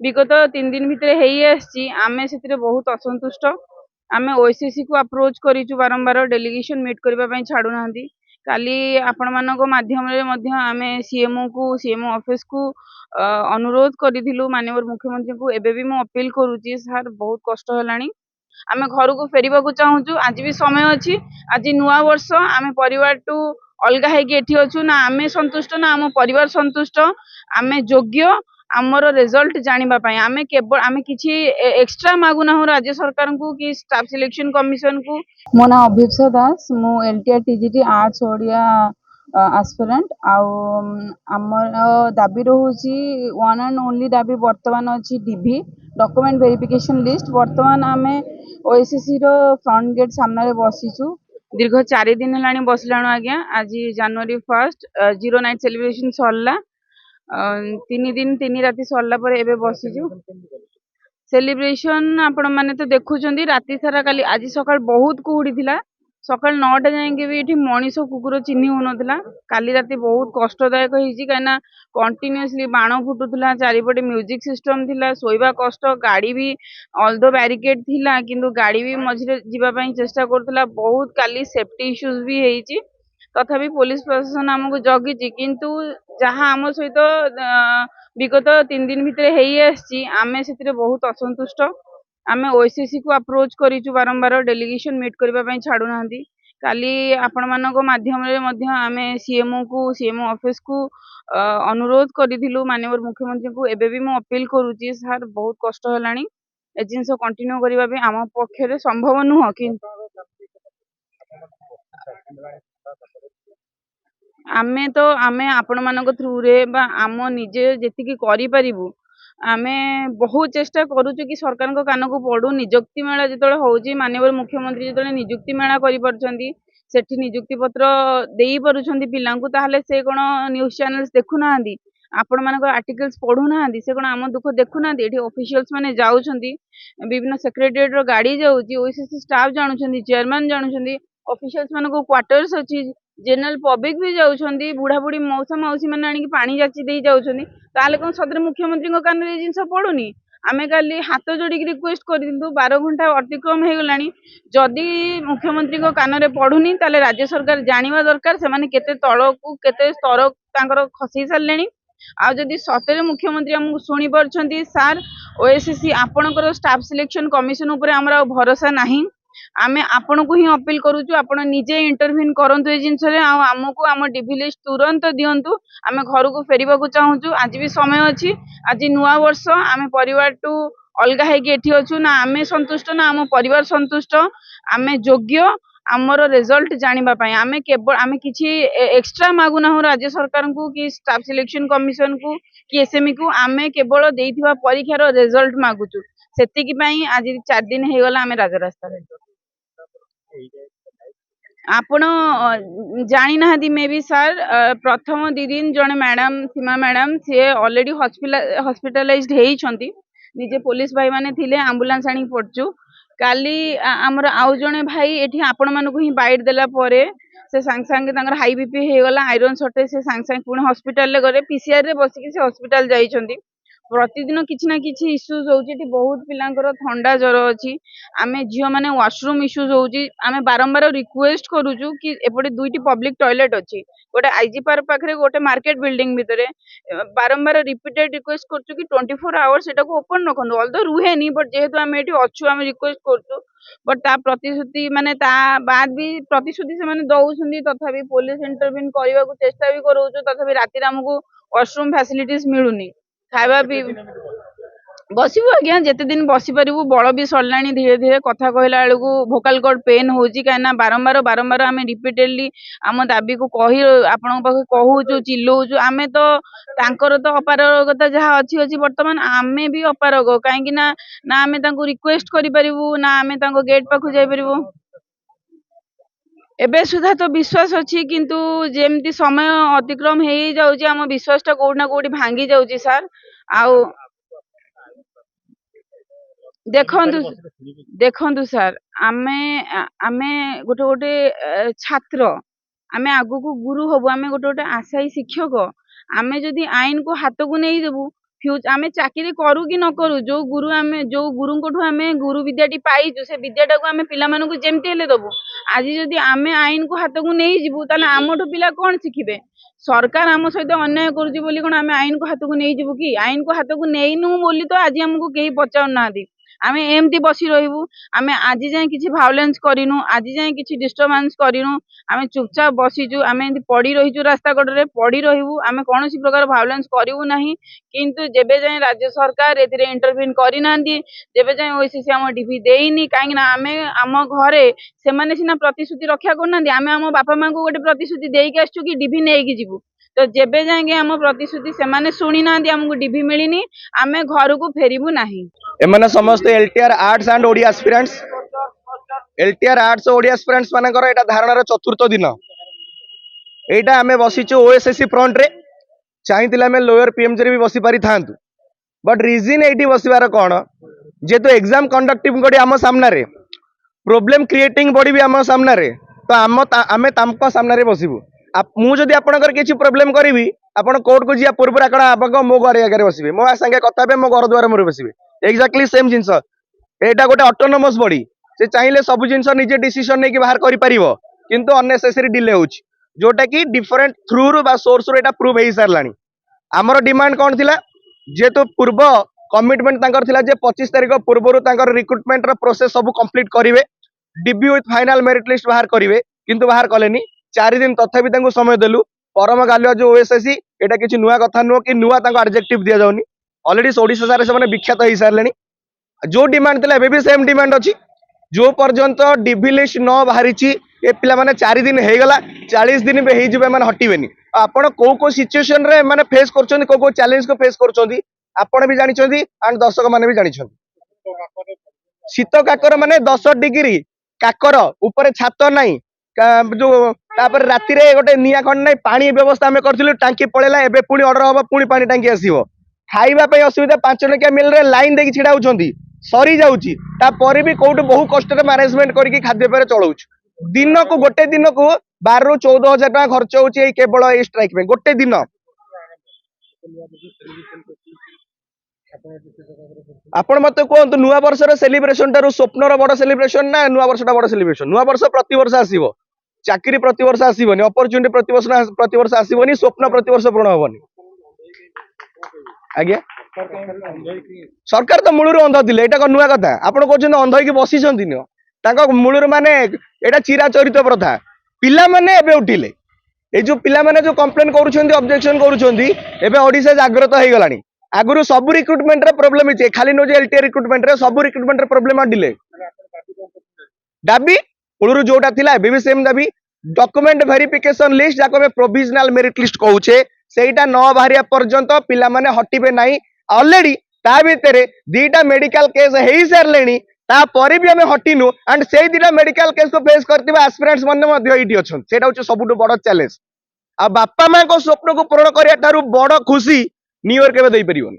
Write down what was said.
विगत 3 दिन भितर आमे से बहुत असंतुष्ट। आमे ओएसएससी को अप्रोच करिचु बारंबार डेलीगेशन मीट करबा पई छाडू नांदी। काली आपण मानको माध्यम रे मध्य आमे सीएमओ ऑफिस को अनुरोध करिथिलु माननीय मुख्यमंत्री को। एबे भी मु अपील करूची सर बहुत कष्ट हलानी। आमे घर को फेरिबा को चाहूचु। आज भी समय अछि। आज नुआ वर्ष आमे परिवार टू अलगा है कि एठी अछु ना आमे संतुष्ट ना आम परिवार संतुष्ट। आमे योग्य आमर रिजल्ट जानिबा पई आमे केवल आमे किछि एक्स्ट्रा मागु ना राज्य सरकार को कि स्टाफ सिलेक्शन कमिशन को। मो ना अभिप्सा दास मु LTR TGT arts Odia aspirant आउ आमर दाबी रहूची वन एंड ओनली दाबी वर्तमान अछि डीवी डॉक्यूमेंट वेरिफिकेशन लिस्ट। वर्तमान आमे ओएसएससी रो फ्रंट गेट सामने रे बसिचु। दीर्घ 4 दिन हेलानी बसलाणु आज्ञा। आज जनवरी 1 जीरो नाइट सेलिब्रेशन सरला। 3 दिन 3 राति सरला पर एबे बसिचु। सेलिब्रेशन आपण माने तो देखुचंदी राति सारा। काली आज सकाळ बहुत कुहुडी थिला। सकाळ 9टा जाएंगे भी एठी मनीष कुकुर चिन्ही होनथिला। काली राति बहुत कष्टदायक होईची काना कंटिन्यूअसली बाण फुटुथिला। चारिपटे म्यूजिक सिस्टम थिला। सोइबा कष्ट। गाड़ी भी ऑल्दो बैरिकेड थिला किंतु गाड़ी भी मझिरे जीवा पई चेष्टा करथिला। बहुत काली सेफ्टी इश्यूज भी हेईची। तथापि पुलिस प्रशासन हमको जगिची किंतु जहाँ आम सहित विगत 3 दिन भितर आमे से बहुत असंतुष्ट। आमे ओएसएससी को अप्रोच करिचु बारंबार डेलीगेशन मीट करबा पई छाडू नांदी। काली आपण मानको माध्यम रे मध्य आमे सीएमओ ऑफिस को अनुरोध करिथिलु माननीय मुख्यमंत्री को। एबे भी मु अपील करूची सर बहुत कष्ट हलानी। ए जिंस कंटिन्यू करबा पे आम पक्षरे संभव नुह कि आमे आपण मानक थ्रू रे बा आम निजे जेतिकी करि परिबु आमे बहुत चेष्टा करूचु कि सरकार को कान को पड़ू। नियुक्ति मेला जितले होउची माननीय मुख्यमंत्री जितले नियुक्ति मेला करि परछंती सेठी नियुक्ति पत्र देई परुछंती पिलांकु ताहले से कोन न्यूज चैनल्स देखु नांदी आपण मानक आर्टिकल्स पढु नांदी से कोन आम दुख देखु नांदी। एठी ऑफिशियल्स माने जाउछंती विभिन्न सेक्रेटरीट रो गाड़ी जाउची ओएसएससी स्टाफ जानुछंती चेयरमैन जानुछंती ऑफिशियल्स मानको क्वार्टर्स अछि जनरल पब्लिक भी जाउछंती बुढ़ा बुढ़ी मौसा मौसी माने आनी पानी जाची देई जाउछंती। ताले कोन सदर मुख्यमंत्री को कान रे जिंस पडुनी। आमे काली हाथ जोड़ी रिक्वेस्ट करिंतु 12 घंटा अतिक्रम हे गलानी। जदि मुख्यमंत्री को कान रे पडुनी ताले राज्य सरकार जानिबा दरकार से माने केते तळकू केते स्तर तांकर खसी सारलेनी। आ जदि सतरे मुख्यमंत्री हमकु सुनी परछंती सर ओएसएससी आपणकर स्टाफ सिलेक्शन कमिशन ऊपर हमरा भरोसा नाही। आमे आपण को ही अपील करूचु आपण निजे इंटरव्यून करंतु ए जिंस रे आ हमकु हम डीवी लिस्ट तुरंत दियंतु। आमे घर को फेरिबा को चाहूचु। आज भी समय अछि। आज नुआ वर्ष आमे परिवार टू अलगा है कि एठी अछु ना आमे संतुष्ट ना आम परिवार संतुष्ट। आमे योग्य आमर रिजल्ट जानिबा पई आमे केवल आमे किछि एक्स्ट्रा मागु ना राज्य सरकार को कि स्टाफ सिलेक्शन कमिशन को कि एसएमई को। आमे केवल देइथिबा परीक्षार रिजल्ट मागुचु। सेतिकी पई आज 4 दिन हे गला आमे राजरास्ता रे। आपण जानी ना मे बी सर प्रथम 2 दिन जने मैडम सीमा मैडम से ऑलरेडी हॉस्पिटलाइज्ड हेइछंती। निजे पुलिस भाई माने थिले एम्बुलेंस आनी पड़चु। काली हमर आउ जने भाई एठी आपण मानको ही बाइट देला परे से सांग सांगे तांगर हाई बीपी हे गला आयरन शॉर्टेज से सांग सांग पुणे हॉस्पिटल ले गरे पीसीआर रे बसिकी से हॉस्पिटल जाइछंती। प्रतिदिन किछि ना किछि इश्यूज होउची। एठी बहुत पिलांकर ठंडा ज्वर अछि। आमे झियो माने वॉशरूम इश्यूज होउची। आमे बारंबार रिक्वेस्ट करूचु कि एपटे दुईटी पब्लिक टॉयलेट अछि गोटे आईजी पार्क पाखरे गोटे मार्केट बिल्डिंग भितरे। बारंबार रिपीटेड रिक्वेस्ट करचु कि 24 आवर्स एटा को ओपन रखंदु। ऑल्दो रुहेनी बट जेहेतु आमे एठी अछु आमे रिक्वेस्ट करचु बट ता प्रतिश्रुति माने ता बाद भी प्रतिश्रुति से माने दउछंदी। तथापि पुलिस इंटरव्यून करबा को चेष्टा भी करूचु। तथापि राति हमकु वॉशरूम फैसिलिटीज मिलुनी। खाइबा भी बसिबु आज्ञा जेते दिन बसी परिबु बळ भी सरलाणी। धीरे धीरे कथा कहला बेलू भोकाल कॉर्ड पेन होची काना बारंबार आमे रिपीटेडली आम दाबी को कही आपण पाखे कहूचु चिल्लौचु। आमे तो तांकर तो अपारगता जहाँ अच्छी अच्छी वर्तमान आमे भी अपारग कहीं ना ना आमे तांको रिक्वेस्ट करि परिबु ना आमे तांको गेट पाखु जाई परिबु। एबे सुधा तो विश्वास अच्छी किंतु जेमती समय अतिक्रम हे जाउची आम विश्वास टा कोठना कोठी भांगी जाउची सर। आउ देखंतु देखंतु सर आमे आमे गोटे गोटे छात्र आमे आगु को गुरु हबु। आमे गोटे गोटे आशायी शिक्षक आमे जदि आईन को हाथ को नहीं देबु आमे चाकरी करू कि न करू जो गुरुंठू आमे गुरु विद्याटी पाइचु से विद्याटा को आमे पिला मानकु जेमती हेले दबु। आज जदि आमे आईन को हाथ को नहीं जीवु ताले आमठु पिला कौन शिखिबे। सरकार आम सहित अन्याय करुछि बोली कोन आमे आईन को हाथ को नहीं जीवु कि आईन को हाथ को नेइनु बोली तो आज हमको केही पचाउ नादी। आमे एमती बसी रहिबु। आमे आज जाए किछि भायोलेंस करिनु आज जाए किछि डिस्टर्बेंस करिनु। आमे चुपचाप बसीचु आमे एमती पड़ी रहिचु रास्ता कड़रे पड़ी रहिबु। आमे कोनोसी प्रकार भायोलेंस करिवु नाही। किंतु जेबे जाए राज्य सरकार एथिरे इंटरवीन करि नांदी जेबे जाए ओसीसी हम डीपी देइनी काहे ना आमे आम घरे से माने सिना प्रतिश्रुति रक्षा करनांदी। आमे आम बापा मां को गोटे प्रतिश्रुति देइके आछू कि डीपी नेइकी जीवु। तो जेबे जाए आम प्रतिश्रुति से माने सुनी नांदी हमको डीपी मिलिनी आमे घर को फेरिबु नाही। एमाने समस्त LTR arts and Odia aspirants LTR arts Odia aspirants मानकर एटा धारणार चतुर्थ दिन एटा आमे बसिचु ओएसएससी फ्रंट रे चाहिथिले आमे लोअर पीएमजी रे भी बसी पारि थांतु बट रीजन एटी बसिबार कोन जेतो एग्जाम कंडक्टिंग बॉडी आम सामना रे प्रॉब्लम क्रिएटिंग बॉडी भी आम सामना रे तो आमे तामको सामना रे बसिबु। मु जदि आपनकर किछि प्रॉब्लम करिवि आपण कोर्ट को जिया पूर्व आकड़ा आपको मो घर आगे बसबे मो संगे कथा बे मो घर द्वार मोर बसबे एक्जाक्टली सेम जिंस एटा गोटे ऑटोनोमस बॉडी से चाहिए सब जिंस निजे डिसीजन नहीं बाहर करि परिबो किंतु अननेसेसरी डिले होउछ जोटा कि डिफरेंट थ्रू रु बा सोर्स रु एटा प्रूव हेई सारलानी। हमर डिमांड कोन थिला जेतो पूर्व कमिटमेंट तांकर थिला जे 25 तारिख पूर्व रु तांकर रिक्रूटमेंट रो प्रोसेस सब कंप्लीट करिवे dB with final merit list बाहर करिवे किंतु बाहर कलेनी 4 दिन तथापि तांको समय देलु परम गालिया जो ओएसएससी एटा किछि नुवा कथा नुवा कि नुवा तांको एडजेक्टिव दिया जाउनी ऑलरेडी ओडिशा सारे से विख्यात हो सारे जो डिमांड थिला एबे भी सेम डिमांड अछि जो पर्यंत डीबी लिस्ट न बाहरी ए पिला माने 4 दिन हे गला 40 दिन बे हे जिबे माने हटिबेनी आपण को सिचुएशन रे माने फेस करछोंदी को चैलेंज को फेस करछोंदी आपण भी जानि छथि एंड दर्शक माने भी जानि छथि। शीत काकर माने 10 डिग्री काकर ऊपर छात नाही जो तापर राति रे गोटे निया खंड नाही पानी व्यवस्था हमें करथिलु टांकी पळेला एबे पुणी ऑर्डर होबा पुणी पानी टांकी आसीबो खाइबा पे असुविधा 5 टकिया मिल रे लाइन देखि छिडा होचंदी सरी जाउची तापर भी कोउट बहु कष्ट रे मैनेजमेंट करके खाद्य पे चलाउछ दिन को गोटे दिन को 12 रु 14,000 टका खर्च होची केवल ए स्ट्राइक पे गोटे दिन। आपण मते कहतु नुआ वर्ष रे सेलिब्रेशन टारु स्वप्न रो बड़ सेलिब्रेशन ना नुआ वर्ष टा बड़ सेलिब्रेशन। नुआ वर्ष प्रति वर्ष आसीबो चाकरी प्रति वर्ष आसीबनी अपॉर्चुनिटी प्रति वर्ष आसीबनी स्वप्न प्रति वर्ष पूर्ण होबनी। आज्ञा सरकार तो मूलर अंध थिले एटा को नुआ कथा आपण कहछन अंध होई बसी छथि न ताको मूलर माने एटा चिराचरित प्रथा पिला माने एबे उठिले ए जो पिला माने जो कंप्लेन करूछन्ती ऑब्जेक्शन करूछन्ती एबे ओडिसा जागृत होई गलानी। आगुरु सब रिक्रूटमेंट रे प्रॉब्लम इचे खाली नो जे एलटीआर रिक्रूटमेंट रे सब रिक्रूटमेंट रे प्रॉब्लम डिले दाबी मूलर जोटा थिला एबे भी सेम दाबी डॉक्यूमेंट वेरिफिकेशन लिस्ट जाको में प्रोविजनल मेरिट लिस्ट कहूचे सेटा न बाहरिया पर्यंत पिला माने हटिबे नाही ऑलरेडी ता भितरे दीटा मेडिकल केस हेई सारलेनी तापर भी हमें हटिनु एंड से दीटा मेडिकल केस को फेस करथिबा एस्पिरेंट्स माने मध्य एटी अछन सेटा होचे सबुटु बड़ चैलेंज आ बापा मां को स्वप्न को पूर्ण करिया थारु बड़ खुशी न्यू ईयर केबे देई परिबोनी।